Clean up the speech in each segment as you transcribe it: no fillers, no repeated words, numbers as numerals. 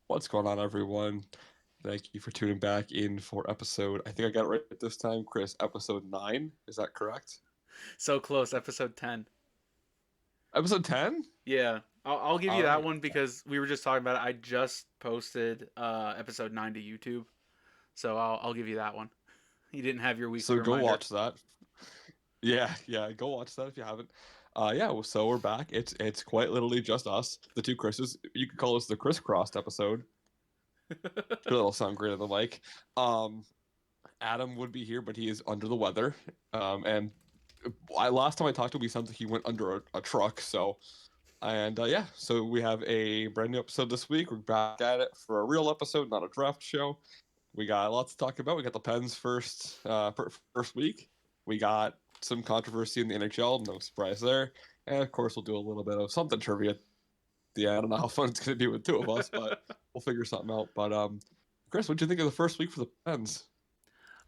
What's going on, everyone? Thank you for tuning back in for episode. I think I got it right this time, Chris. Episode 9. Is that correct? So close, episode 10. Episode 10? Yeah, I'll give you All that right. one because we were just talking about it. I just posted episode 9 to YouTube, so I'll give you that one. You didn't have your weekly So go reminder. watch that. Yeah. Go watch that if you haven't. So we're back. It's quite literally just us, the two Chris's. You could call us the crisscrossed episode. It'll sound great on the mic. Um, Adam would be here, but he is under the weather. And last time I talked to him, he sounds like he went under a truck. So we have a brand new episode this week. We're back at it for a real episode, not a draft show. We got lots to talk about. We got the Pens first week. We got some controversy in the NHL, no surprise there. And of course, we'll do a little bit of something trivia at the end. I don't know how fun it's going to be with two of us, but we'll figure something out. But Chris, what do you think of the first week for the Pens?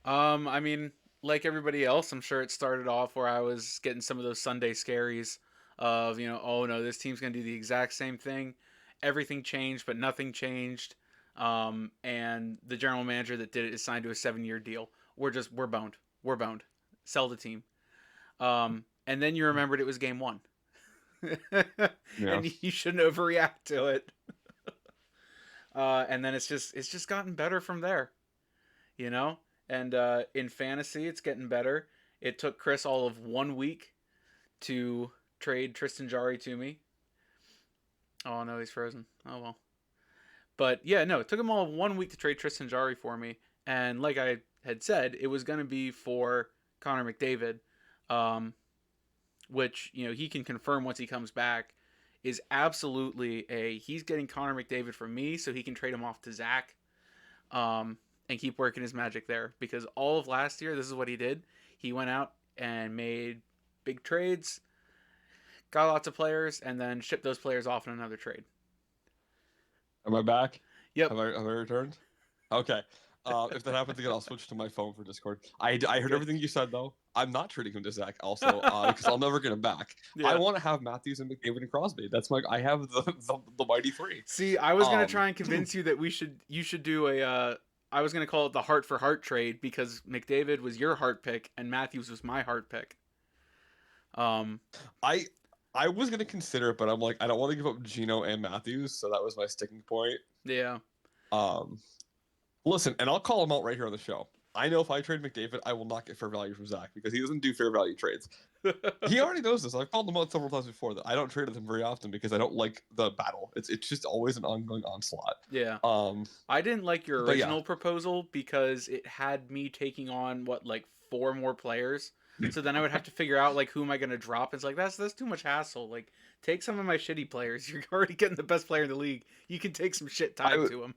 I mean, like everybody else, I'm sure it started off where I was getting some of those Sunday scaries of, oh no, this team's going to do the exact same thing. Everything changed, but nothing changed. And the general manager that did it is signed to a 7-year deal. We're boned. We're boned. Sell the team. And then you remembered it was game one. Yeah. And you shouldn't overreact to it. And then it's just gotten better from there, you know. And in fantasy, it's getting better. It took Chris all of 1 week to trade Tristan Jari to me. Oh no, he's frozen. Oh well. But yeah, no, it took him all of 1 week to trade Tristan Jari for me. And like I had said, it was going to be for Connor McDavid, which he can confirm once he comes back is absolutely he's getting Connor McDavid from me so he can trade him off to Zach. And keep working his magic there because all of last year, this is what he did. He went out and made big trades, got lots of players, and then shipped those players off in another trade. Am I back? Yep. Have I returned? Okay. If that happens again, I'll switch to my phone for Discord. I heard Good. everything you said though. I'm not trading him to Zach also because I'll never get him back. I Yeah. want to have Matthews and McDavid and Crosby. That's I have the mighty three. See, I was gonna Um, try and convince you that you should do a. I was gonna call it the heart for heart trade because McDavid was your heart pick and Matthews was my heart pick. Um. I I was gonna consider it, but I'm like I don't want to give up Gino and Matthews, so that was my sticking point. Yeah. Um, Listen, and I'll call him out right here on the show. I know if I trade McDavid, I will not get fair value from Zach because he doesn't do fair value trades. He already knows this. I've called him out several times before that I don't trade with him very often because I don't like the battle. It's just always an ongoing onslaught. Yeah. Um, I didn't like your but yeah, original proposal because it had me taking on what like 4 more players. So then I would have to figure out like who am I going to drop. It's like that's too much hassle. Like take some of my shitty players. You're already getting the best player in the league. You can take some shit I tied w- to him.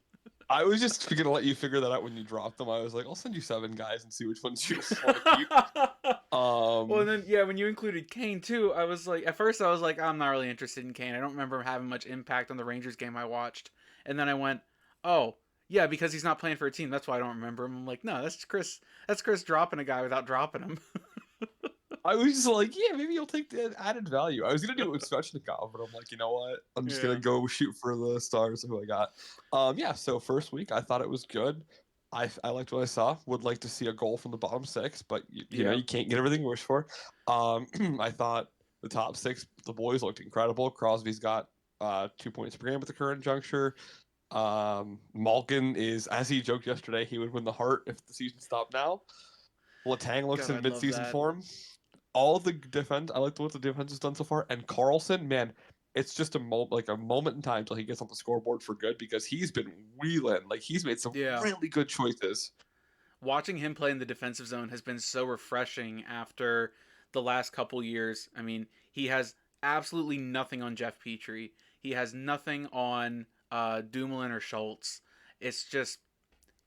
I was just gonna let you figure that out when you dropped them. I was like, I'll send you 7 guys and see which ones you want to keep. Well, and then yeah, when you included Kane too, I was like, at first I was like, I'm not really interested in Kane. I don't remember him having much impact on the Rangers game I watched. And then I went, oh yeah, because he's not playing for a team. That's why I don't remember him. I'm like, no, that's Chris. That's Chris dropping a guy without dropping him. I was just like, yeah, maybe you'll take the added value. I was gonna do it with Svechnikov, but I'm like, you know what? I'm just gonna Yeah. go shoot for the stars of who I got. Yeah. So first week, I thought it was good. I liked what I saw. Would like to see a goal from the bottom six, but you know Yeah. you can't get everything you wish for. I thought the top six, the boys looked incredible. Crosby's got 2 points per game at the current juncture. Malkin is, as he joked yesterday, he would win the Hart if the season stopped now. Letang looks God, in I'd love mid-season that. form. All the defense, I like what the defense has done so far. And Carlson, man, it's just a moment in time until he gets on the scoreboard for good because he's been wheeling. Like he's made some Yeah. really good choices. Watching him play in the defensive zone has been so refreshing after the last couple years. I mean, he has absolutely nothing on Jeff Petrie. He has nothing on Dumoulin or Schultz. It's just,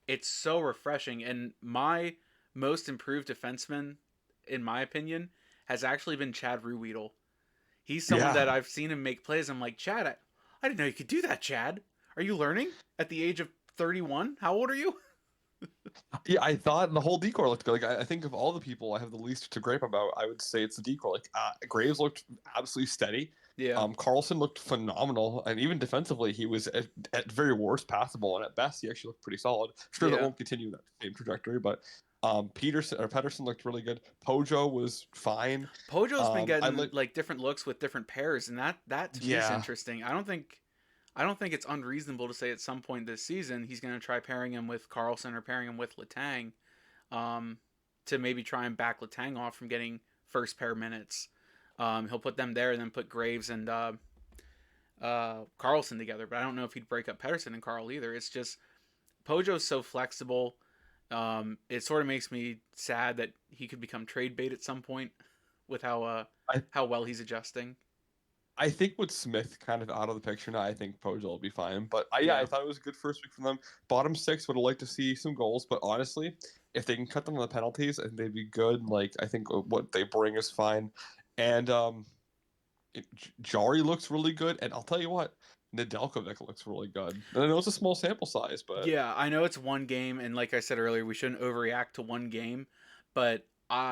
it's so refreshing. And my most improved defenseman, in my opinion, has actually been Chad Ruhwedel. He's someone Yeah, that I've seen him make plays. I'm like, Chad, I didn't know you could do that, Chad. Are you learning at the age of 31? How old are you? Yeah, I thought the whole decor looked good. Like I think of all the people I have the least to gripe about, I would say it's the decor. Like Graves looked absolutely steady. Yeah, Carlson looked phenomenal, and even defensively, he was at very worst passable, and at best, he actually looked pretty solid. Sure, that yeah. won't continue that same trajectory, but Pedersen looked really good. Pojo was fine. Pojo's been I getting like like different looks with different pairs, and that to me is yeah, interesting. I don't think it's unreasonable to say at some point this season he's going to try pairing him with Carlson or pairing him with Letang, um, to maybe try and back Letang off from getting first pair minutes. He'll put them there and then put Graves and Carlson together. But I don't know if he'd break up Pedersen and Carl either. It's just Pojo's so flexible. It sort of makes me sad that he could become trade bait at some point with I how well he's adjusting. I think with Smith kind of out of the picture now, I think Pojo will be fine. But yeah, I Yeah, thought it was a good first week from them. Bottom six would have liked to see some goals, but honestly, if they can cut them on the penalties, I think they'd be good. Like I think what they bring is fine, and Jari looks really good, and I'll tell you what, Nedeljkovic looks really good. And I know it's a small sample size, but yeah. I know it's one game, and like I said earlier, we shouldn't overreact to one game, but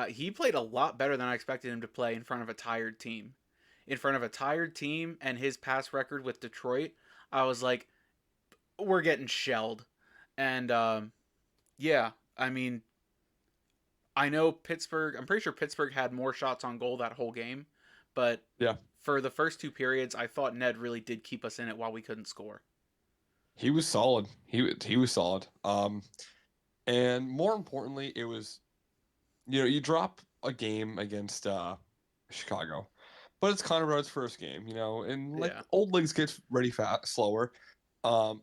he played a lot better than I expected him to play in front of a tired team. In front of a tired team and his pass record with Detroit, I was like, we're getting shelled. And yeah, I mean, I know Pittsburgh. I'm pretty sure Pittsburgh had more shots on goal that whole game, but yeah, for the first two periods, I thought Ned really did keep us in it while we couldn't score. he was solid. He was solid. And more importantly, it was you drop a game against Chicago, but it's Connor Brown's first game, and like Yeah. old leagues get ready fast, slower. And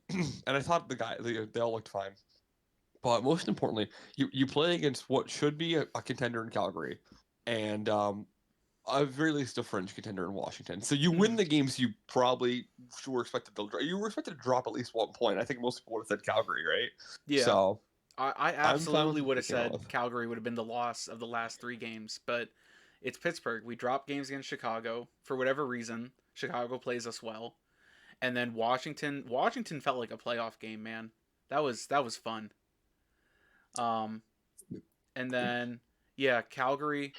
I thought they all looked fine, but most importantly, you play against what should be a contender in Calgary, and at very least a fringe contender in Washington. So you win Mhm. the games you probably were expected to. You were expected to drop at least 1 point. I think most people would have said Calgary, right? Yeah. So I I'm fine absolutely with would what they have came out said with. Calgary would have been the loss of the last three games, but it's Pittsburgh. We dropped games against Chicago for whatever reason. Chicago plays us well, and then Washington felt like a playoff game, man. That was fun. Um, and then yeah, Calgary.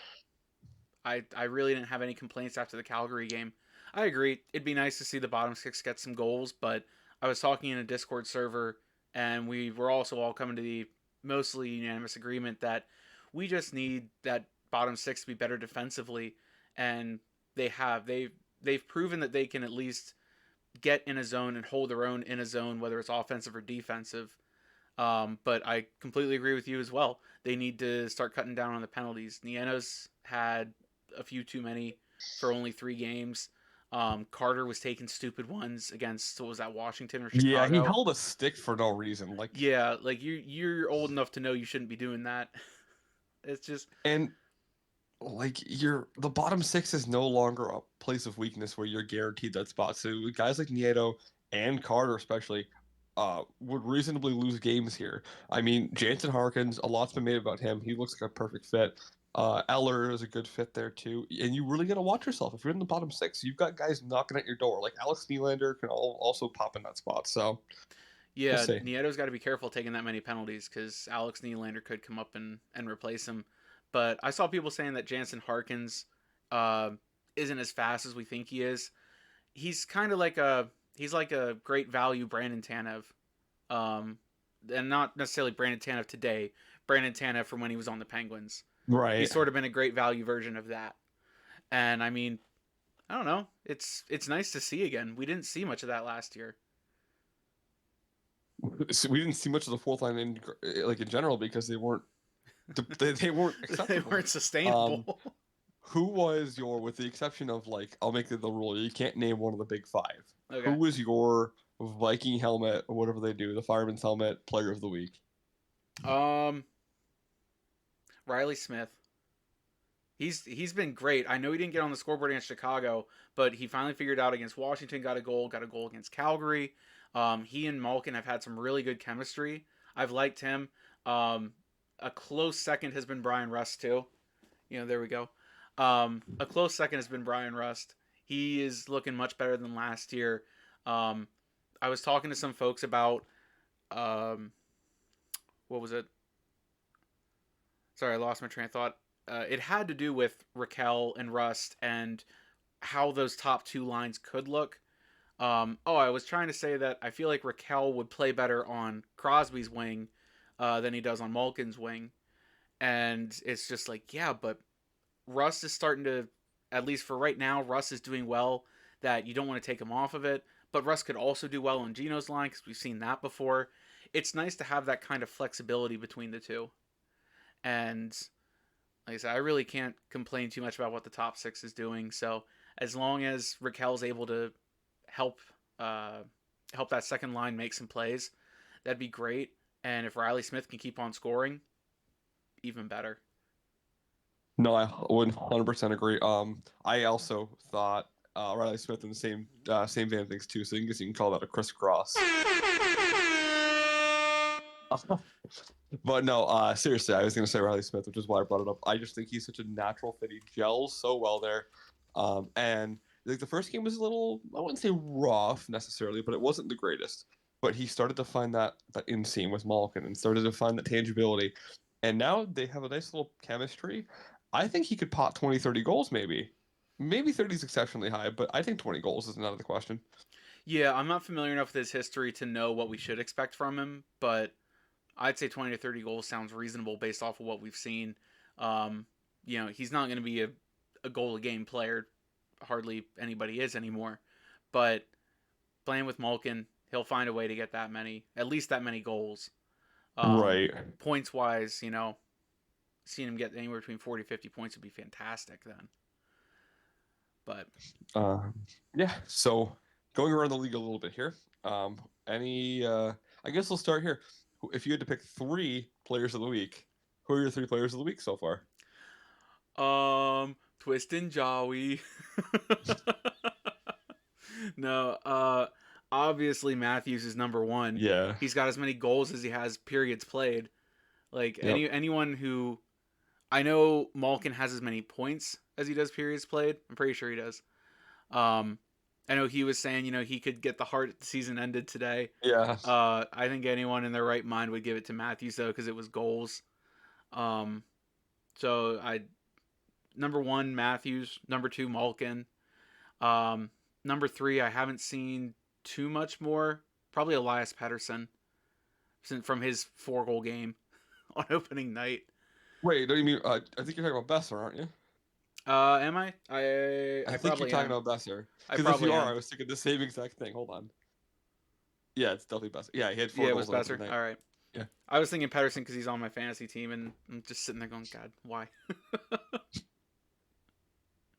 I really didn't have any complaints after the Calgary game. I agree. It'd be nice to see the bottom six get some goals, but I was talking in a Discord server, and we were also all coming to the mostly unanimous agreement that we just need that bottom six to be better defensively, and they've proven that they can at least get in a zone and hold their own in a zone, whether it's offensive or defensive. But I completely agree with you as well. They need to start cutting down on the penalties. Nienos had a few too many for only three games. Carter was taking stupid ones against, what was that, Washington or Yeah, he Chicago? held a stick for no reason. Like, Yeah, like you're old enough to know you shouldn't be doing that. It's just and like the bottom six is no longer a place of weakness where you're guaranteed that spot. So guys like Nieto and Carter especially would reasonably lose games here. I mean, Jansen Harkins, a lot's been made about him. He looks like a perfect fit. Eller is a good fit there too. And you really gotta watch yourself. If you're in the bottom six, you've got guys knocking at your door. Like Alex Nylander can also pop in that spot. So we'll yeah, see. Nieto's got to be careful taking that many penalties because Alex Nylander could come up and replace him. But I saw people saying that Jansen Harkins uh, isn't as fast as we think he is. He's kind of like a great value Brandon Tanev, um, and not necessarily Brandon Tanev today. Brandon Tanev from when he was on the Penguins. He's Right. sort of been a great value version of that. And I mean, I don't know. It's nice to see again. We didn't see much of that last year. So we didn't see much of the fourth line in general because they weren't They acceptable. weren't Um, sustainable. who was your, with the exception of like, I'll make it the rule, you can't name one of the big five. Who Okay. was your Viking helmet or whatever they do, the fireman's helmet player of the week? Um, Riley Smith. He's been great. I know he didn't get on the scoreboard against Chicago, but he finally figured out against Washington, got a goal against Calgary. He and Malkin have had some really good chemistry. I've liked him. Um, a close second has been Brian Rust too. There we go. A close second has been Brian Rust. He is looking much better than last year. Um, I was talking to some folks about um, what was it? Sorry, I lost my train of thought. It had to do with Raquel and Rust and how those top two lines could look. I was trying to say that I feel like Raquel would play better on Crosby's wing than he does on Malkin's wing. And it's just like, yeah, but Russ is starting to, at least for right now, Russ is doing well that you don't want to take him off of it. But Russ could also do well on Gino's line because we've seen that before. It's nice to have that kind of flexibility between the two. And like I said, I really can't complain too much about what the top six is doing. So as long as Raquel's able to help uh, help that second line make some plays, that'd be great. And if Riley Smith can keep on scoring, even better. No, I would 100% agree. I also thought Riley Smith in the same vein of things too. So you can call that a crisscross. But no, seriously, I was gonna say Riley Smith, which is why I brought it up. I just think he's such a natural fit. He gels so well there. And like the first game was a little, I wouldn't say rough necessarily, but it wasn't the greatest. But he started to find that inseam with Malkin and started to find that tangibility. And now they have a nice little chemistry. I think he could pot 20, 30 goals maybe. Maybe 30 is exceptionally high, but I think 20 goals isn't out of the question. Yeah, I'm not familiar enough with his history to know what we should expect from him, but I'd say 20 to 30 goals sounds reasonable based off of what we've seen. Um, he's not going to be a goal a game player. Hardly anybody is anymore. But playing with Malkin, he'll find a way to get that many, at least that many goals. Um, Right. Points wise, seeing him get anywhere between 40 50 points would be fantastic then. But Uh, yeah. So going around the league a little bit here. Um, any? I guess we'll start here. If you had to pick three players of the week, who are your three players of the week so far? Twist and Jawi. No, obviously Matthews is number one. Yeah. He's got as many goals as he has periods played. Like Yep. anyone who I know Malkin has as many points as he does periods played. I'm pretty sure he does. Um, I know he was saying, he could get the Hart if the season ended today. Yeah. I think anyone in their right mind would give it to Matthews though because it was goals. Um, so I number one Matthews, number two Malkin, um, number three I haven't seen too much more. Probably Elias Pettersson from his 4 goal game on opening night. Wait, don't you mean? I think you're talking about Besser, aren't you? Am I? I I think you're probably talking am. about Besser. I Because if you probably are, I am. was thinking the same exact thing. Hold on. Yeah, it's definitely Besser. Yeah, he had four Yeah, it was goals on opening Besser. night. All right. Yeah. I was thinking Pedersen because he's on my fantasy team, and I'm just sitting there going, God, why?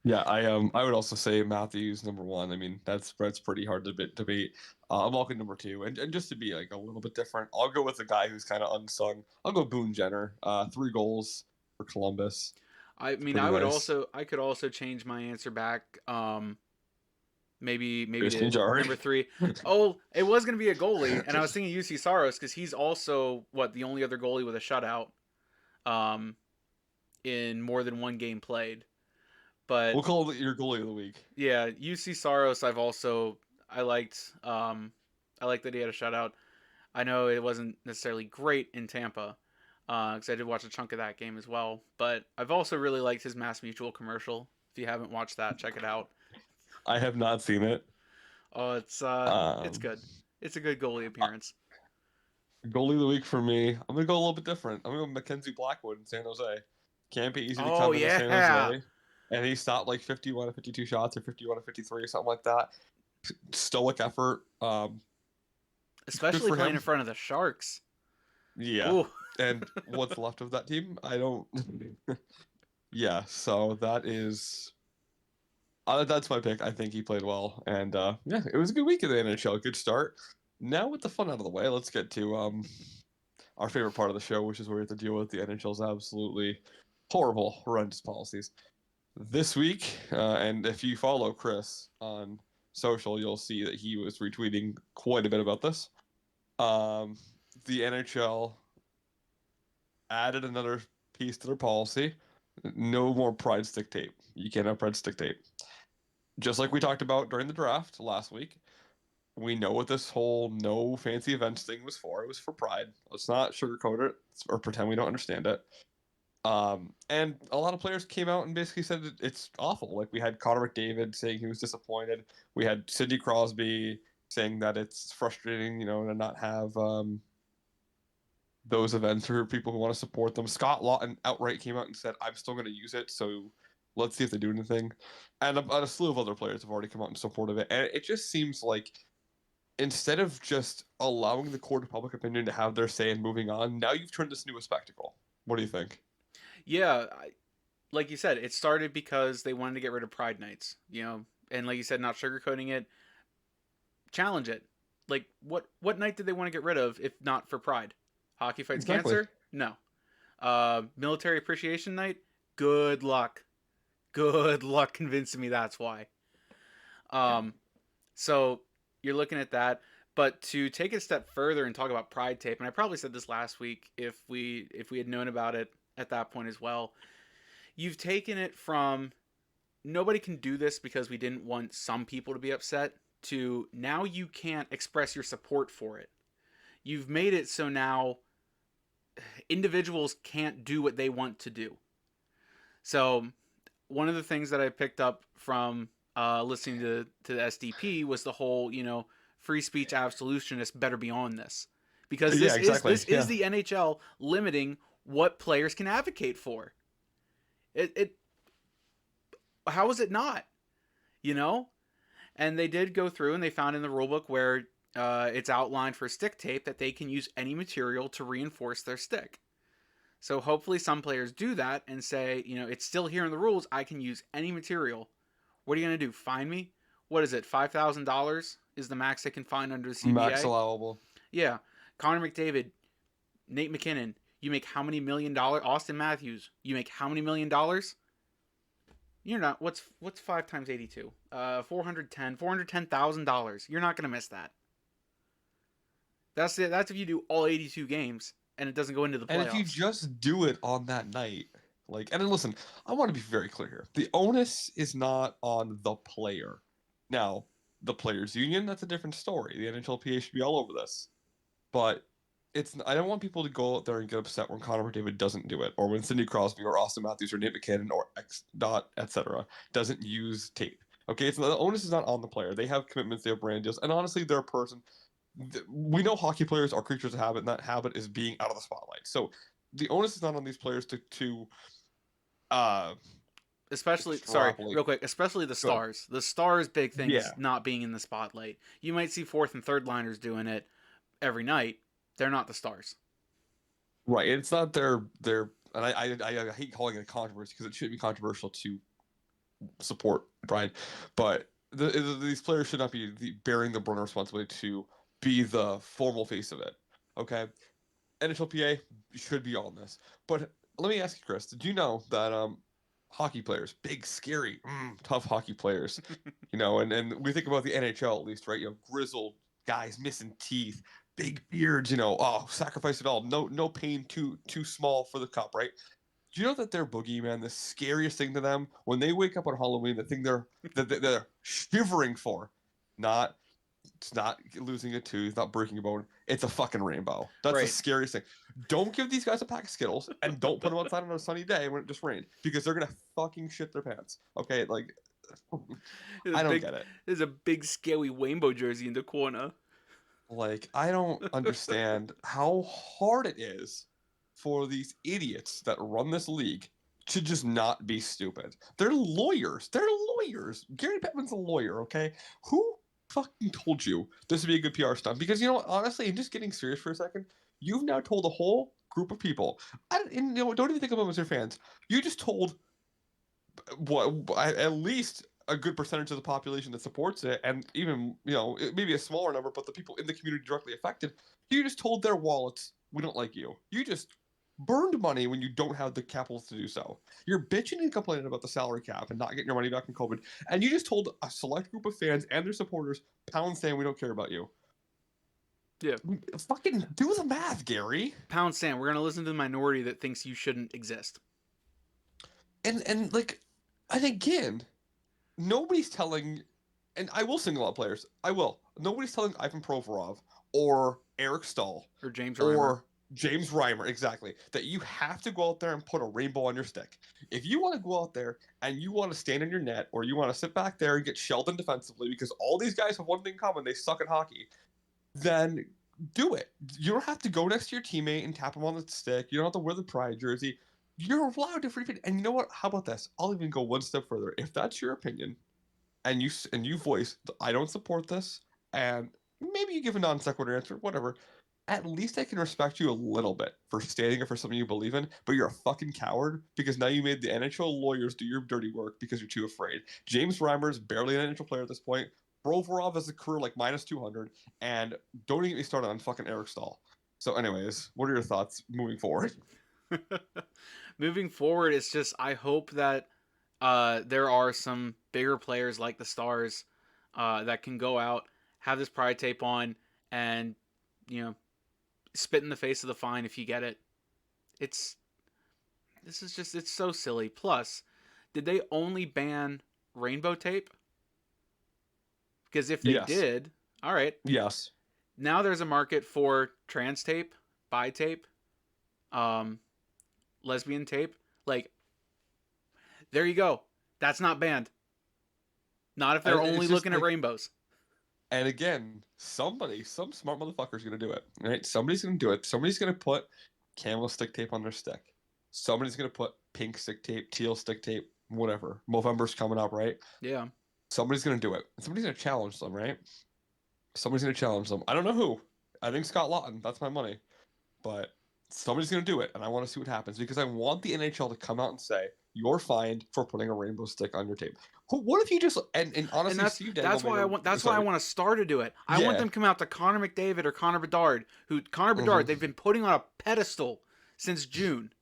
Yeah, I would also say Matthews number one. I mean, that's pretty hard to debate. I'm walking number two, and just to be like a little bit different, I'll go with the guy who's kind of unsung. I'll go Boone Jenner. 3 goals for Columbus. I It's mean, pretty nice. I could also change my answer back. Maybe Christian to Jarry. number three. Oh, it was gonna be a goalie, and I was thinking UC Saros because he's also the only other goalie with a shutout, um, in more than one game played. We'll But call it your goalie of the week. yeah, UC Saros, I liked. I liked that he had a shutout. I know it wasn't necessarily great in Tampa, because I did watch a chunk of that game as well. But I've also really liked his Mass Mutual commercial. If you haven't watched that, check it out. I have not seen it. Oh, it's Um, good. It's a good goalie appearance. Goalie of the week for me. I'm gonna go a little bit different. I'm gonna go Mackenzie Blackwood in San Jose. Can't be easy to Oh come into San yeah, Jose. And he stopped like 51 of 52 shots or 51 of 53 or something like that. Stoic effort. Good especially for playing him. in front of the Sharks. Yeah. Ooh, And what's left of that team? I don't. Yeah. So that's my pick. I think he played well, and yeah, it was a good week in the NHL. Good start. Now with the fun out of the way, let's get to our favorite part of the show, which is where we have to deal with the NHL's absolutely horrible, horrendous policies. This week, and if you follow Chris on social, you'll see that he was retweeting quite a bit about this. Um, the NHL added another piece to their policy. No more pride stick tape. You can't have pride stick tape. Just like we talked about during the draft last week, we know what this whole no fancy events thing was for. It was for Pride. Let's not sugarcoat it or pretend we don't understand it. And a lot of players came out and basically said it's awful. Like we had Connor McDavid saying he was disappointed. We had Sidney Crosby saying that it's frustrating, to not have those events for people who want to support them. Scott Lawton outright came out and said, "I'm still going to use it, so let's see if they do anything." And a slew of other players have already come out in support of it. And it just seems like instead of just allowing the court of public opinion to have their say and moving on, now you've turned this into a spectacle. What do you think? Yeah, like you said, it started because they wanted to get rid of Pride nights, and like you said, not sugarcoating it, challenge it. Like what night did they want to get rid of if not for Pride? Hockey Fights Exactly. Cancer? No. Military Appreciation Night? Good luck. Good luck convincing me that's why. Um, so you're looking at that. But to take it a step further and talk about Pride Tape, and I probably said this last week if we had known about it at that point as well. You've taken it from nobody can do this because we didn't want some people to be upset to now you can't express your support for it. You've made it so now individuals can't do what they want to do. So one of the things that I picked up from listening to the SDP was the whole, free speech absolutionists better be on this because Yeah, this is exactly. this is Yeah. the NHL limiting what players can advocate for. It how is it not? You know, and they did go through and they found in the rulebook where it's outlined for stick tape that they can use any material to reinforce their stick. So hopefully some players do that and say, it's still here in the rules. I can use any material. What are you going to do? Fine me? What is it? $5,000 is the max they can find under the Max CBA? allowable. Yeah. Connor McDavid, Nate McKinnon, you make how many $1 million? Austin Matthews, you make how many $1 million? You're not. What's 5 times 82? 410,000 $410,000. You're not gonna miss that. That's it. That's if you do all 82 games and it doesn't go into the And if you playoffs. just do it on that night, and then listen, I want to be very clear here. The onus is not on the player. Now, the players' union, that's a different story. The NHLPA should be all over this. But I don't want people to go out there and get upset when Connor McDavid doesn't do it, or when Sidney Crosby or Austin Matthews or Nate McKinnon or X dot etc. doesn't use tape. Okay, the onus is not on the player. They have commitments, they have brand deals, and honestly, they're a person. We know hockey players are creatures of habit, and that habit is being out of the spotlight. So the onus is not on these players to uh Especially, sorry, extrapolate. real quick. Especially the Good. stars. The stars' big thing is Yeah. not being in the spotlight. You might see fourth and third liners doing it every night. They're not the stars. Right. It's not their and I hate calling it a controversy because it shouldn't be controversial to support Brian, but these players should not be bearing the brunt of responsibility to be the formal face of it. Okay, NHLPA should be on this. But let me ask you, Chris, did you know that hockey players, big, scary, tough hockey players, and we think about the NHL at least, right? Grizzled guys missing teeth, big beards, sacrifice it all. No pain too small for the cup, right? Do you know that their boogeyman, the scariest thing to them, when they wake up on Halloween, the thing they're shivering for, not it's not losing a tooth, not breaking a bone. It's a fucking rainbow. That's the Right. scariest thing. Don't give these guys a pack of Skittles and don't put them outside on a sunny day when it just rained because they're gonna fucking shit their pants. Okay, There's a I don't big, get it. there's a big scary rainbow jersey in the corner. I don't understand how hard it is for these idiots that run this league to just not be stupid. They're lawyers. They're lawyers. Gary Bettman's a lawyer, okay? Who fucking told you this would be a good PR stunt? Because honestly, and just getting serious for a second, you've now told a whole group of people. Don't even think of them as your fans. You just told what at least a good percentage of the population that supports it, and even maybe a smaller number, but the people in the community directly affected, you just told their wallets, we don't like you. You just burned money when you don't have the capital to do so. You're bitching and complaining about the salary cap and not getting your money back from COVID, and you just told a select group of fans and their supporters, pound saying we don't care about you. Yeah. Fucking do the math, Gary. Pound sand. We're gonna listen to the minority that thinks you shouldn't exist. And again, nobody's telling and I will single out players. I will. Nobody's telling Ivan Provorov or Eric Stahl Or James Reimer. or James Reimer exactly that you have to go out there and put a rainbow on your stick. If you want to go out there and you want to stand in your net or you want to sit back there and get shelled in defensively because all these guys have one thing in common, they suck at hockey, then do it. You don't have to go next to your teammate and tap him on the stick. You don't have to wear the pride jersey. You're allowed to free fit. And you know what? How about this? I'll even go one step further. If that's your opinion, and you voice, I don't support this, and maybe you give a non sequitur answer, whatever. At least I can respect you a little bit for standing up for something you believe in, but you're a fucking coward because now you made the NHL lawyers do your dirty work because you're too afraid. James Reimer's barely an NHL player at this point. Provorov has a career like minus 200, and don't even get me started on fucking Eric Stahl. So, anyways, what are your thoughts moving forward? Moving forward, it's just I hope that there are some bigger players like the Stars that can go out, have this pride tape on, and you know spit in the face of the fine if you get it. It's this is just it's so silly. Plus, did they only ban rainbow tape? Because if they Yes. did, all right, Yes. now there's a market for trans tape, bi tape, um, lesbian tape. Like, there you go. That's not banned. Not if they're And only it's just looking at like, rainbows. and again, some smart motherfucker's gonna do it, right? Somebody's gonna do it. Somebody's gonna put camel stick tape on their stick. Somebody's gonna put pink stick tape, teal stick tape, whatever. Movember's coming up, right? Yeah. Somebody's gonna do it. Somebody's gonna challenge them, right? Somebody's gonna challenge them. I don't know who. I think Scott Lawton. That's my money. But somebody's going to do it, and I want to see what happens because I want the NHL to come out and say you're fined for putting a rainbow stick on your tape. What if you just and And honestly, that's Steve Dangle that's made why I a want that's why I sorry, want a star to do it. I want yeah, them to come out to Connor McDavid or Connor Bedard, who Connor hmm Bedard they've been putting on a pedestal since June.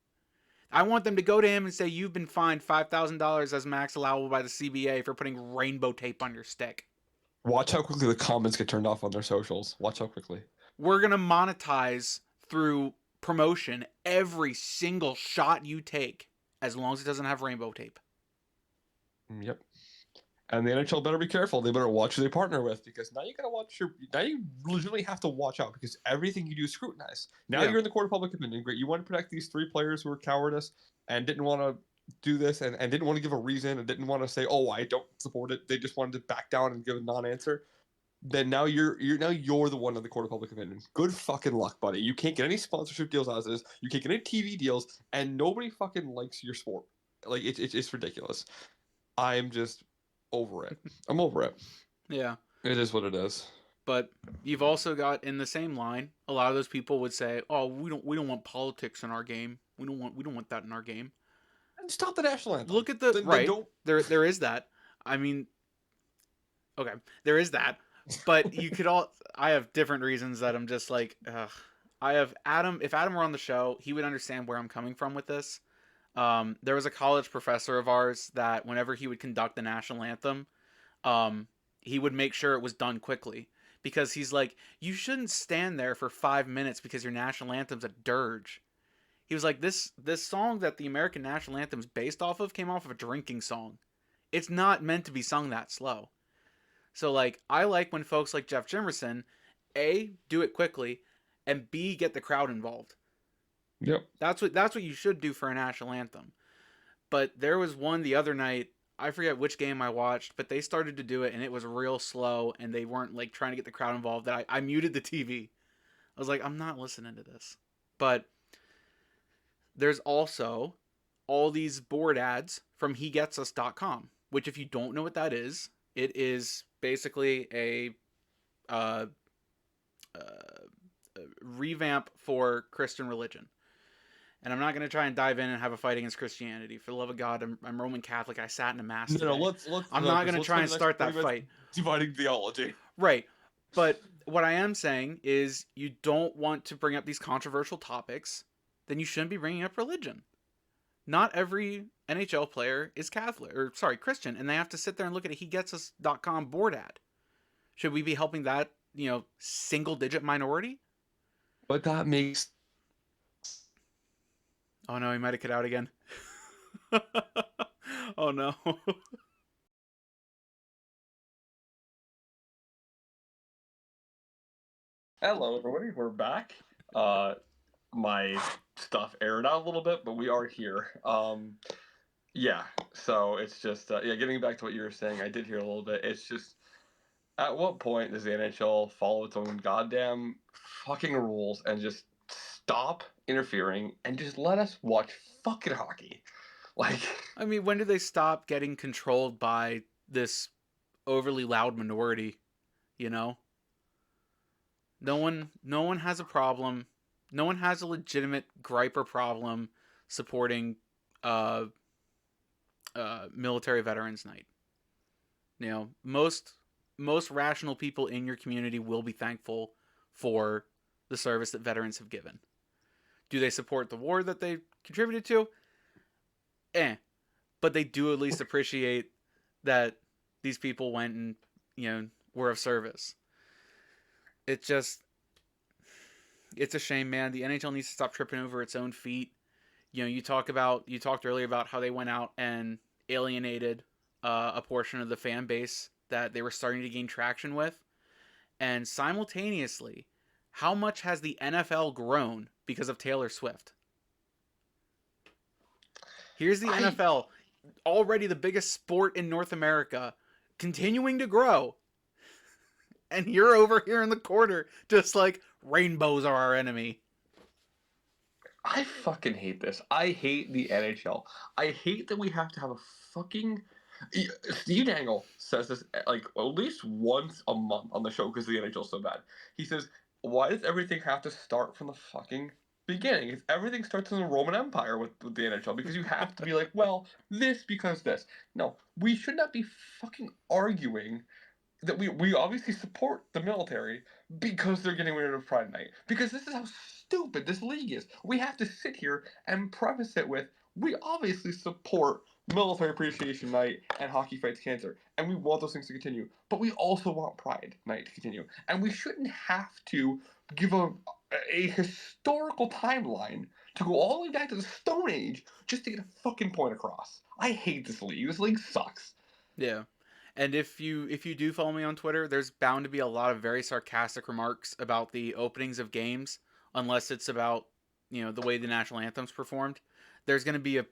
I want them to go to him and say you've been fined $5,000 as max allowable by the CBA for putting rainbow tape on your stick. watch how quickly the comments get turned off on their socials. Watch how quickly. We're gonna monetize through promotion every single shot you take as long as it doesn't have rainbow tape. Yep. And the NHL better be careful. They better watch who they partner with because now you gotta watch your. Now you legitimately have to watch out because everything you do is scrutinized. Now Yeah. you're in the court of public opinion. Great, you want to protect these three players who were cowardice and didn't want to do this and didn't want to give a reason and didn't want to say, "Oh, I don't support it." They just wanted to back down and give a non-answer. Then now you're the one in the court of public opinion. Good fucking luck, buddy. You can't get any sponsorship deals as is. You can't get any TV deals, and nobody fucking likes your sport. Like it's ridiculous. I'm just over it. I'm over it. Yeah. It is what it is. But you've also got in the same line, a lot of those people would say, "Oh, we don't want politics in our game. We don't want that in our game." And stop the national anthem. Look at the Then right. don't. There is that. I mean, okay, there is that. But you could all I have different reasons that I'm just like, ugh. I have Adam, if Adam were on the show, he would understand where I'm coming from with this. There was a college professor of ours that whenever he would conduct the national anthem, um, he would make sure it was done quickly because he's like, you shouldn't stand there for 5 minutes because your national anthem's a dirge. He was like, this song that the American national anthem is based off of came off of a drinking song. It's not meant to be sung that slow. So like, I like when folks like Jeff Jimerson, A, do it quickly, and B, get the crowd involved. Yep. That's what you should do for a national anthem. But there was one the other night. I forget which game I watched, but they started to do it and it was real slow and they weren't like trying to get the crowd involved. That I muted the TV. I was like, I'm not listening to this. But there's also all these board ads from hegetsus.com, which if you don't know what that is, it is basically uh, a revamp for Christian religion. And I'm not going to try and dive in and have a fight against Christianity. For the love of God, I'm Roman Catholic. I sat in a mass No, today. let's I'm no, not Chris, going to let's try spend and the next start that 20 minutes fight. dividing theology. Right. But what I am saying is you don't want to bring up these controversial topics, then you shouldn't be bringing up religion. Not every NHL player is Catholic, or sorry, Christian, and they have to sit there and look at a hegetsus.com board ad. Should we be helping that, single digit minority? But that makes Oh no, he might have cut out again. Oh no. Hello, everybody. We're back. My stuff aired out a little bit, but we are here. Yeah. So it's just getting back to what you were saying, I did hear a little bit. It's just at what point does the NHL follow its own goddamn fucking rules and just stop interfering and just let us watch fucking hockey? Like, I mean, when do they stop getting controlled by this overly loud minority? You know, no one has a problem. No one has a legitimate gripe or problem supporting uh, military veterans night. You know, most rational people in your community will be thankful for the service that veterans have given. Do they support the war that they contributed to? But they do at least appreciate that these people went and were of service. It just it's a shame, man. The NHL needs to stop tripping over its own feet. You talked earlier about how they went out and alienated a portion of the fan base that they were starting to gain traction with, and simultaneously, how much has the NFL grown because of Taylor Swift? Here's the I NFL, already the biggest sport in North America, continuing to grow, and you're over here in the corner just like rainbows are our enemy. I fucking hate this. I hate the NHL. I hate that we have to have a fucking. Steve Dangle says this like at least once a month on the show because the NHL's so bad. He says, "Why does everything have to start from the fucking beginning? If everything starts in the Roman Empire with the NHL because you have to be like, well, this because this. No, we should not be fucking arguing that we obviously support the military because they're getting rid of Pride Night. Because this is how stupid this league is. We have to sit here and preface it with we obviously support Military Appreciation Night and Hockey Fights Cancer, and we want those things to continue. But we also want Pride Night to continue, and we shouldn't have to give a historical timeline to go all the way back to the Stone Age just to get a fucking point across. I hate this league. This league sucks. Yeah. And if you do follow me on Twitter, there's bound to be a lot of very sarcastic remarks about the openings of games, unless it's about the way the national anthem's performed. There's going to be a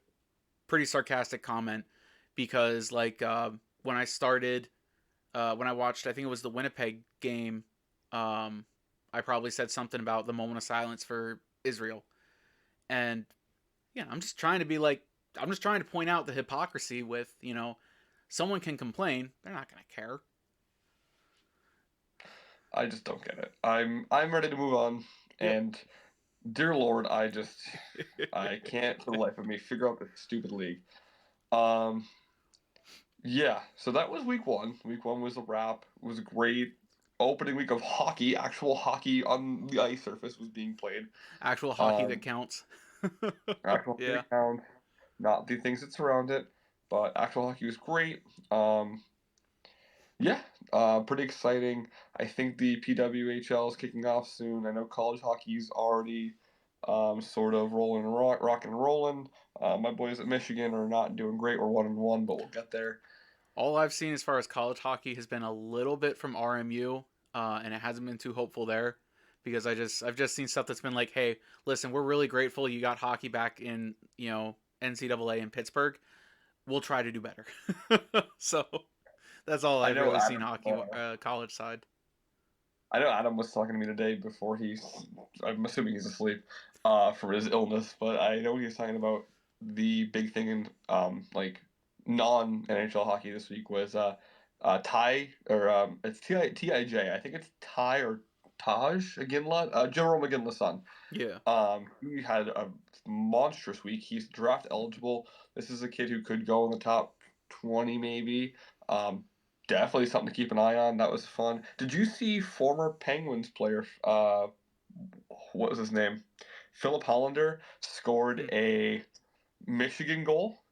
pretty sarcastic comment because like when I started, when I watched, I think it was the Winnipeg game, I probably said something about the moment of silence for Israel, and I'm just trying to be like, I'm just trying to point out the hypocrisy with someone can complain, they're not going to care. I just don't get it. I'm ready to move on, Yep. and dear Lord, I can't for the life of me figure out this stupid league. Um, yeah. So that was week one. Week one was a wrap. It was a great opening week of hockey. Actual hockey on the ice surface was being played. Actual hockey that Um, counts. Actual hockey Yeah. that counts, not the things that surround it, but actual hockey was great. Yeah, pretty exciting. I think the PWHL is kicking off soon. I know college hockey's already sort of rolling and rock and rolling. My boys at Michigan are not doing great. We're 1-1, but we'll get there. All I've seen as far as college hockey has been a little bit from RMU, and it hasn't been too hopeful there because I've just seen stuff that's been like, hey, listen, we're really grateful you got hockey back in NCAA in Pittsburgh. We'll try to do better. So that's all I I've know really seen Adam. hockey college side. I know Adam was talking to me today before he's. I'm assuming he's asleep, from his illness. But I know he was talking about the big thing in like non NHL hockey this week was Ty or it's Tij. I think it's Ty or Taj Aginla, Jerome Aginla's son. Yeah. He had a monstrous week. He's draft eligible. This is a kid who could go in the top 20 maybe. Definitely something to keep an eye on. That was fun. Did you see former Penguins player, what was his name? Philip Hollander scored Hmm. a Michigan goal.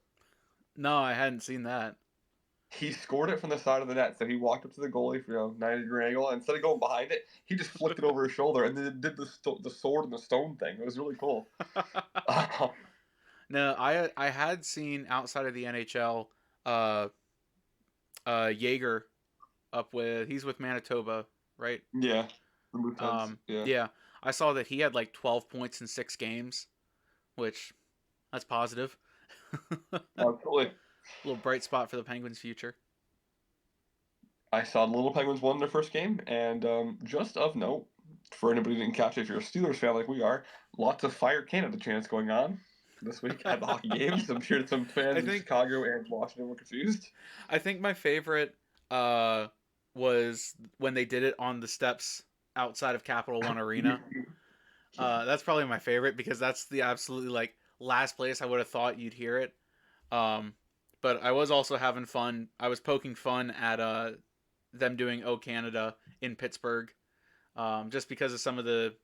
No, I hadn't seen that. He scored it from the side of the net. So he walked up to the goalie for 90-degree angle. And instead of going behind it, he just flicked it over his shoulder and then did the sword and the stone thing. It was really cool. No, I had seen outside of the NHL, uh, Jaeger he's with Manitoba, right? Yeah. The move tens. Yeah. Yeah, I saw that he had like 12 points in 6 games, which that's positive. Absolutely. Little bright spot for the Penguins' future. I saw the Little Penguins won their first game, and just of note, for anybody who didn't catch it, if you're a Steelers fan like we are, lots of Fire Canada chants going on this week at the hockey games. I'm sure some I fans in think Chicago and Washington were confused. I think my favorite uh was when they did it on the steps outside of Capital One Arena. That's probably my favorite because that's the absolutely like last place I would have thought you'd hear it. Um, but I was also having fun. I was poking fun at them doing "Oh Canada" in Pittsburgh, just because of some of the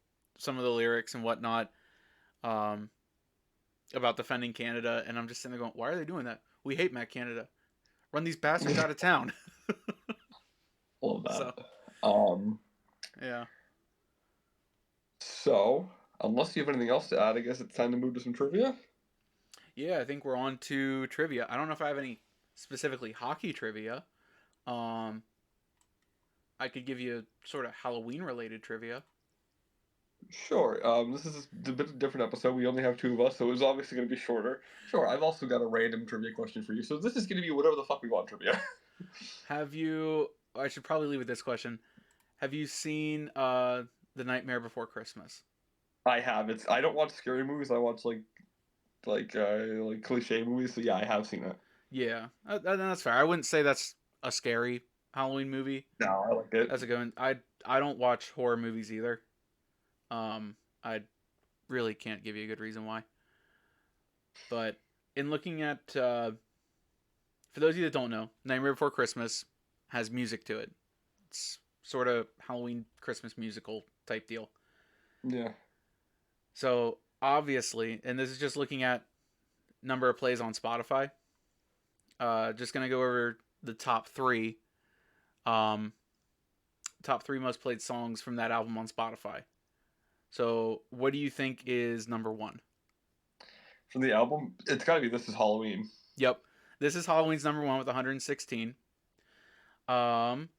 lyrics and whatnot um, about defending Canada. And I'm just sitting there going, "Why are they doing that? We hate Matt Canada. Run these bastards out of town." Love So that. Um, yeah, so, unless you have anything else to add, I guess it's time to move to some trivia. yeah. I think we're on to trivia. I don't know if I have any specifically hockey trivia. Um, I could give you sort of Halloween related trivia. Sure. This is a bit different episode. We only have two of us, so it was obviously going to be shorter. Sure. I've also got a random trivia question for you. So this is going to be whatever the fuck we want trivia. Have you? I should probably leave with this question. Have you seen The Nightmare Before Christmas? I have. It's. I don't watch scary movies. I watch like cliche movies. So yeah, I have seen it. Yeah, that's fair. I wouldn't say that's a scary Halloween movie. No, I liked it. That's a good one. I don't watch horror movies either. I really can't give you a good reason why. But in looking at, for those of you that don't know, Nightmare Before Christmas has music to it. It's sort of Halloween Christmas musical type deal. Yeah. So obviously, and this is just looking at number of plays on Spotify. Just gonna go over the um, top three most played songs from that album on Spotify. So what do you think is number one? From the album, it's got to be This Is Halloween. Yep, this is Halloween's number one with 116. Um,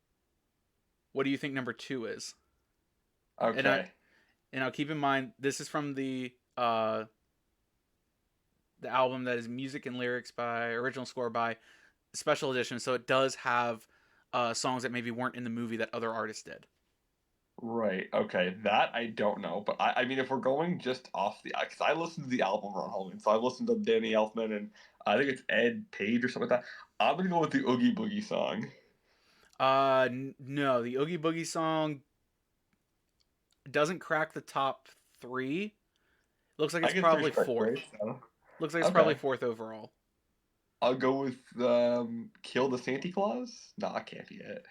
what do you think number two is? And I Okay. and I'll keep in mind this is from the album that is music and lyrics by original score by special edition. So it does have songs that maybe weren't in the movie that other artists did. Right. Okay. That I don't know, but I mean, if we're going just off the, because I listened to the album around Halloween, so I listened to Danny Elfman and I think it's Ed Page or something like that. I'm gonna go with the Oogie Boogie song. No, the Oogie Boogie song doesn't crack the top three. Looks like I it's get three probably strikes, fourth. right? So, Looks like it's probably okay. fourth overall. I'll go with Kill the Santa Claus. No, that can't be it.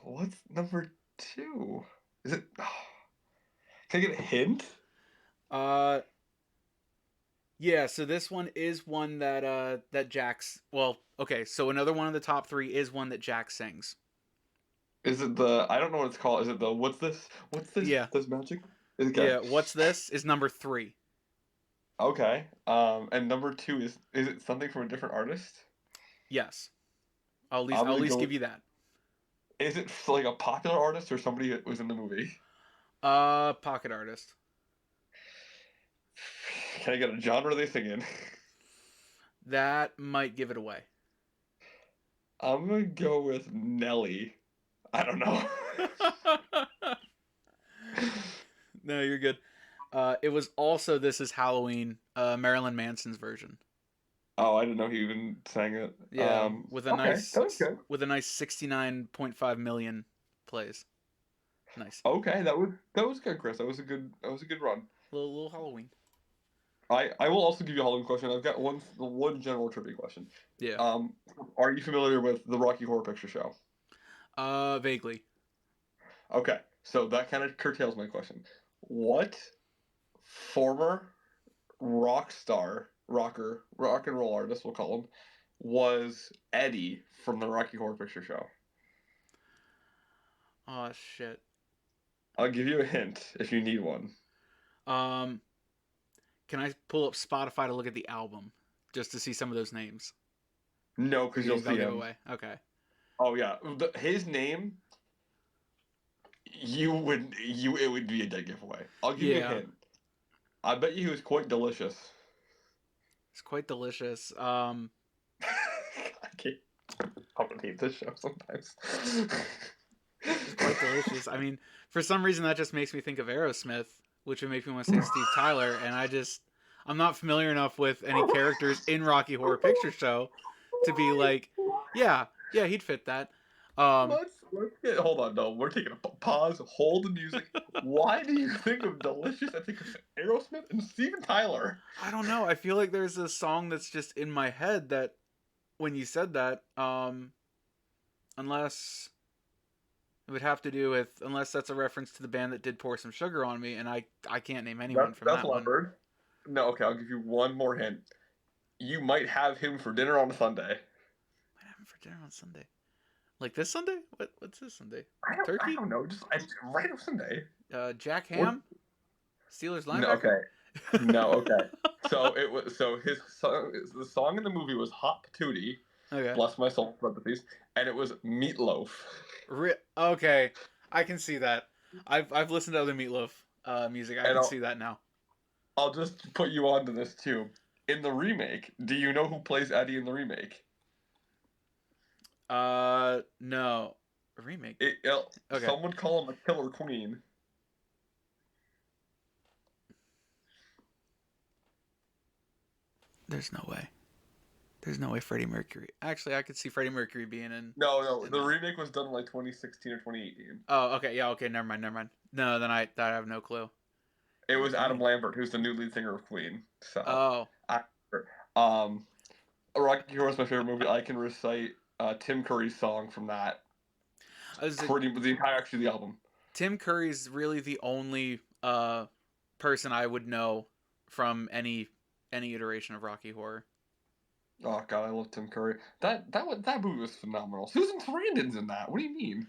What's number two? Is it? Can I get a hint? Uh, yeah. So this one is one that Jax. Well, okay. So another one of the top three is one that Jax sings. Is it the? I don't know what it's called. Is it the? What's this? What's this? Yeah, This magic? Okay. yeah. What's this? Is number three. Okay. And number two is it something from a different artist? Yes. I'm I'll at gonna least go. give you that. Is it like a popular artist or somebody that was in the movie? Pocket artist. Can I get a genre they sing in? That might give it away. I'm gonna go with Nelly. I don't know. No, you're good. It was also This Is Halloween, Marilyn Manson's version. Oh, I didn't know he even sang it. Yeah, Okay, that was good. with a nice 69.5 million plays. Nice. Okay, that was good, Chris. That was a good run. Little Halloween. I will also give you a Halloween question. I've got one general trivia question. Yeah. Um, are you familiar with the Rocky Horror Picture Show? Vaguely. Okay, so that kind of curtails my question. What former rock and roll artist, we'll call him, was Eddie from the Rocky Horror Picture Show? Oh shit. I'll give you a hint if you need one. Um, can I pull up Spotify to look at the album just to see some of those names? No, because You you'll think I'll see give him. away? Okay. Oh yeah, his name. It would be a dead giveaway. I'll give you a Yeah, hint. I bet you he was quite delicious. it's quite delicious. I can't. I'm gonna hate this show sometimes. It's quite delicious. I mean, for some reason that just makes me think of Aerosmith, which would make me want to say Steve Tyler, and I'm not familiar enough with any characters in Rocky Horror Picture Show to be like, yeah, yeah, he'd fit that. Um, Let's get hold on. No, we're taking a pause. Hold the music. Why do you think of delicious? I think of Aerosmith and Steven Tyler. I don't know. I feel like there's a song that's just in my head that when you said that, unless it would have to do with unless that's a reference to the band that did Pour Some Sugar on Me, and I can't name anyone from That's that one. Leopard. No, okay. I'll give you one more hint. You might have him for dinner on Sunday. Might have him for dinner on Sunday. Like this Sunday? What's this Sunday? I Turkey? don't know. Just random Sunday. Jack What? Ham? Steelers No, linebacker? okay. No, okay. So his song, the song in the movie was Hot Patootie, Okay. bless my soul, parentheses, and it was Meatloaf. Okay. I can see that. I've listened to other Meatloaf music. I And can see that now. I'll just put you onto this too. In the remake, do you know who plays Eddie in the remake? No. A remake. Okay. Someone call him a killer queen. There's no way. There's no way Freddie Mercury. Actually, I could see Freddie Mercury being No, in the that. remake was done in like 2016 or 2018. Oh, okay. Yeah, okay. Never mind. No, then I have no clue. It All was Adam right. Lambert, who's the new lead singer of Queen. So, Oh. I, um, Rocky Horror is my favorite movie. I can recite Tim Curry's song from that. I was Pretty the entire actually the album. Tim Curry's really the only person I would know from any iteration of Rocky Horror. Oh god, I love Tim Curry. That movie was phenomenal. Susan Sarandon's in that. What do you mean?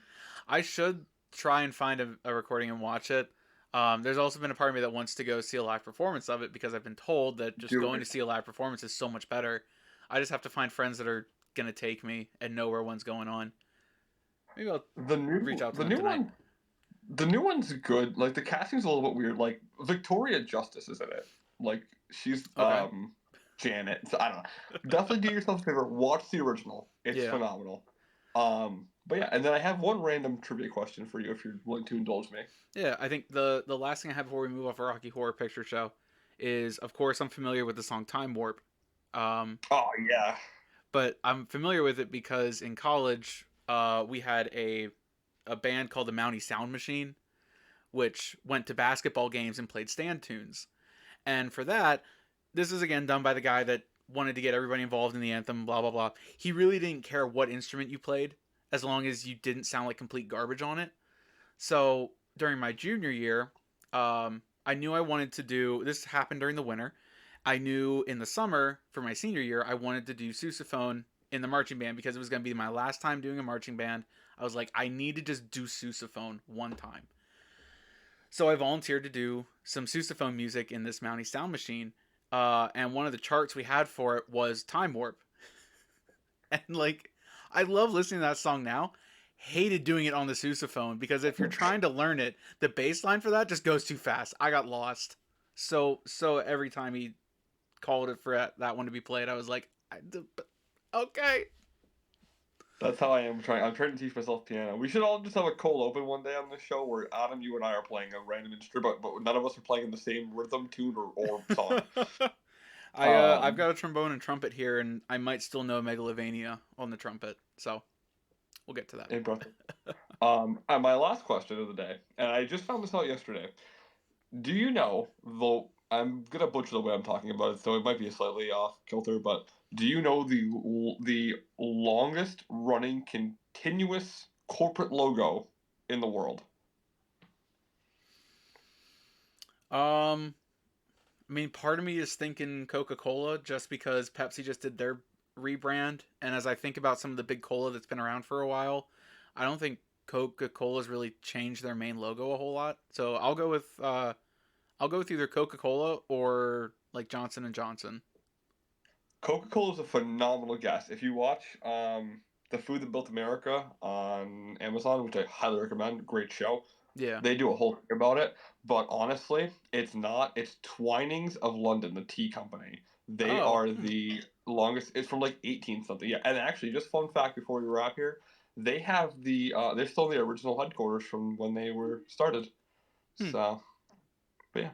I should try and find a recording and watch it. There's also been a part of me that wants to go see a live performance of it because I've been told that just Do going to it. see a live performance is so much better. I just have to find friends that are gonna take me and know where one's going on. Maybe I'll reach out to them tonight. The new one's good. Like the casting's a little bit weird. Like Victoria Justice is in it. Like she's Okay. Janet. So, I don't know. Definitely do yourself a favor. Watch the original. It's Yeah. phenomenal. But yeah, and then I have one random trivia question for you if you're willing to indulge me. Yeah, I think the last thing I have before we move off a Rocky Horror Picture Show is, of course, I'm familiar with the song Time Warp. Um, Oh yeah. but I'm familiar with it because in college, we had a band called the Mountie Sound Machine, which went to basketball games and played stand tunes. And for that, this is again done by the guy that wanted to get everybody involved in the anthem, blah blah blah. He really didn't care what instrument you played as long as you didn't sound like complete garbage on it. So during my junior year, I knew I wanted to do this. Happened during the winter. I knew in the summer for my senior year I wanted to do sousaphone in the marching band because it was going to be my last time doing a marching band. I was like, I need to just do sousaphone one time. So I volunteered to do some sousaphone music in this Mountie Sound Machine. And one of the charts we had for it was Time Warp. And like, I love listening to that song now. Hated doing it on the sousaphone because if you're trying to learn it, the bass line for that just goes too fast. I got lost. So every time he called it for that one to be played, I was like, okay. That's how I am trying. I'm trying to teach myself piano. We should all just have a cold open one day on this show where Adam, you and I are playing a random instrument, but none of us are playing the same rhythm, tune, or song. I've Um, got a trombone and trumpet here, and I might still know Megalovania on the trumpet. So we'll get to that. impressive. And my last question of the day, and I just found this out yesterday. Do you know, though I'm gonna butcher the way I'm talking about it, so it might be slightly off kilter, but do you know the longest running continuous corporate logo in the world? Um, I mean, part of me is thinking Coca Cola just because Pepsi just did their rebrand. And as I think about some of the big cola that's been around for a while, I don't think Coca Cola's really changed their main logo a whole lot. So I'll go with either Coca Cola or like Johnson and Johnson. Coca-Cola is a phenomenal guess. If you watch The Food That Built America on Amazon, which I highly recommend. Great show. Yeah. They do a whole thing about it, but honestly, it's not. It's Twinings of London, the tea company. They Oh. are the longest. It's from like 18 something. Yeah, and actually, just fun fact before we wrap here, they have they're still the original headquarters from when they were started. Hmm. So, but yeah,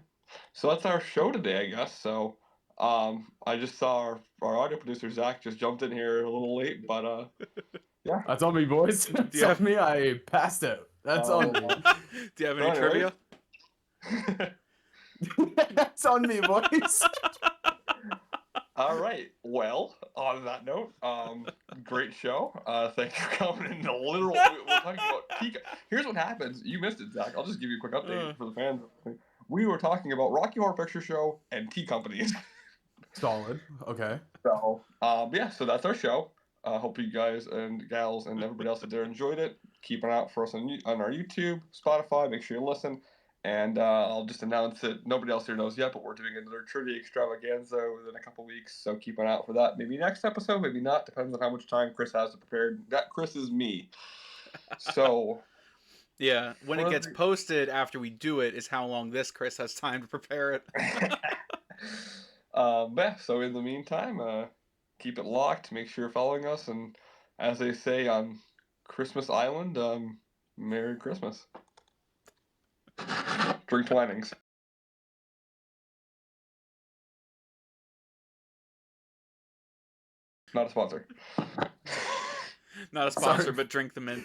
so that's our show today, I guess. So, I just saw our audio producer Zach just jumped in here a little late, but yeah. That's on me, boys. Do That's you on have me. I passed out. That's on me. Do you have So any trivia? That's on me, boys. All right. Well, on that note, great show. Thanks for coming in. The literal. We're talking about peak. Here's what happens. You missed it, Zach. I'll just give you a quick update for the fans. We were talking about Rocky Horror Picture Show and tea companies. Solid. Okay. So, yeah. So that's our show. Hope you guys and gals and everybody else out there enjoyed it. Keep an eye out for us on our YouTube, Spotify. Make sure you listen. And I'll just announce it. Nobody else here knows yet, but we're doing another trivia extravaganza within a couple weeks. So keep an eye out for that. Maybe next episode, maybe not. Depends on how much time Chris has to prepare. That Chris is me. So Yeah, when it gets posted after we do it is how long this Chris has time to prepare it. Yeah, so in the meantime, keep it locked. Make sure you're following us. And as they say on Christmas Island, Merry Christmas. Drink Twinings. Not a sponsor. Not a sponsor, Sorry. but drink the mint.